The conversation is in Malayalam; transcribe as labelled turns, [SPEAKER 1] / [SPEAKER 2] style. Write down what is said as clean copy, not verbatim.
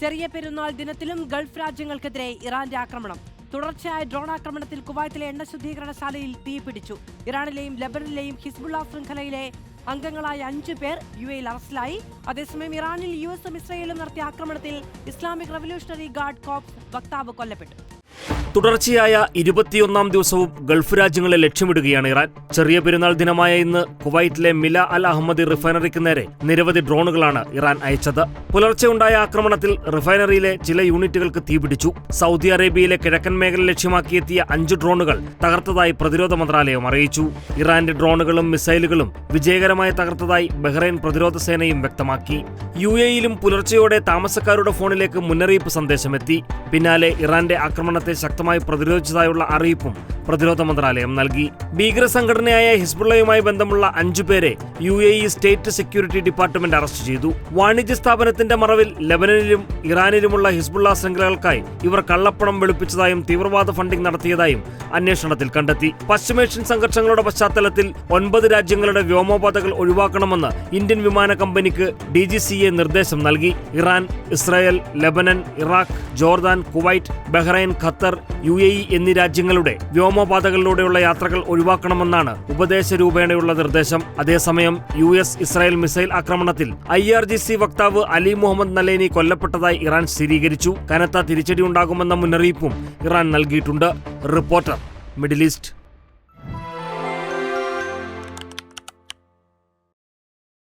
[SPEAKER 1] ചെറിയ പെരുന്നാൾ ദിനത്തിലും ഗൾഫ് രാജ്യങ്ങൾക്കെതിരെ ഇറാന്റെ ആക്രമണം. തുടർച്ചയായ ഡ്രോൺ ആക്രമണത്തിൽ കുവൈത്തിലെ എണ്ണ ശുദ്ധീകരണശാലയിൽ തീപിടിച്ചു. ഇറാനിലെയും ലെബനനിലെയും ഹിസ്ബുള്ള ശൃംഖലയിലെ അംഗങ്ങളായ 5 പേർ യുഎഇയിൽ അറസ്റ്റിലായി. അതേസമയം ഇറാനിൽ യുഎസും ഇസ്രയേലും നടത്തിയ ആക്രമണത്തിൽ ഇസ്ലാമിക് റവല്യൂഷണറി ഗാർഡ് കോർപ്സ് വക്താവ് കൊല്ലപ്പെട്ടു.
[SPEAKER 2] തുടർച്ചയായ 21ാം ദിവസവും ഗൾഫ് രാജ്യങ്ങളെ ലക്ഷ്യമിടുകയാണ് ഇറാൻ. ചെറിയ പെരുന്നാൾ ദിനമായ ഇന്ന് കുവൈറ്റിലെ മില അൽ അഹമ്മദി റിഫൈനറിക്ക് നേരെ നിരവധി ഡ്രോണുകളാണ് ഇറാൻ അയച്ചത്. പുലർച്ചെ ഉണ്ടായ ആക്രമണത്തിൽ റിഫൈനറിയിലെ ചില യൂണിറ്റുകൾക്ക് തീപിടിച്ചു. സൗദി അറേബ്യയിലെ കിഴക്കൻ മേഖല ലക്ഷ്യമാക്കിയെത്തിയ 5 ഡ്രോണുകൾ തകർത്തതായി പ്രതിരോധ മന്ത്രാലയം അറിയിച്ചു. ഇറാന്റെ ഡ്രോണുകളും മിസൈലുകളും വിജയകരമായി തകർത്തതായി ബഹ്റൈൻ പ്രതിരോധ സേനയും വ്യക്തമാക്കി. യുഎഇയിലും പുലർച്ചെയോടെ താമസക്കാരുടെ ഫോണിലേക്ക് മുന്നറിയിപ്പ് സന്ദേശമെത്തി. പിന്നാലെ ഇറാന്റെ ആക്രമണത്തെ ശക്തമായി പ്രതിരോധിച്ചതായുള്ള അറിയിപ്പും പ്രതിരോധ മന്ത്രാലയം നൽകി. ഭീകര സംഘടനയായ ഹിസ്ബുള്ളയുമായി ബന്ധമുള്ള 5 പേരെ UAE state security department arrest ചെയ്തു. വാണിജ്യ സ്ഥാപനത്തിന്റെ മറവിൽ ലെബനനിലും ഇറാനിലുമുള്ള ഹിസ്ബുള്ള ശൃംഖലകൾക്കായി ഇവർ കള്ളപ്പണം വെളുപ്പിച്ചതായും തീവ്രവാദ ഫണ്ടിംഗ് നടത്തിയതായും അന്വേഷണത്തിൽ കണ്ടെത്തി. പശ്ചിമേഷ്യൻ സംഘർഷങ്ങളുടെ പശ്ചാത്തലത്തിൽ 9 രാജ്യങ്ങളുടെ വ്യോമപാതകൾ ഒഴിവാക്കണമെന്ന് ഇന്ത്യൻ വിമാന കമ്പനിക്ക് DGCA നിർദ്ദേശം നൽകി. Iran, Israel, Lebanon, Iraq, Jordan, Kuwait, Bahrain, Qatar, UAE എന്നീ രാജ്യങ്ങളുടെ വ്യോമപാതകളിലൂടെയുള്ള യാത്രകൾ ഒഴിവാക്കണമെന്നാണ് ഉപദേശരൂപേണയുള്ള നിർദ്ദേശം. അതേസമയം US ഇസ്രായേൽ മിസൈൽ ആക്രമണത്തിൽ IRGC വക്താവ് അലി മുഹമ്മദ് നലേനി കൊല്ലപ്പെട്ടതായി ഇറാൻ സ്ഥിരീകരിച്ചു. കനത്ത തിരിച്ചടിയുണ്ടാകുമെന്ന മുന്നറിയിപ്പും ഇറാൻ നൽകിയിട്ടുണ്ട്. Reporter, middle east.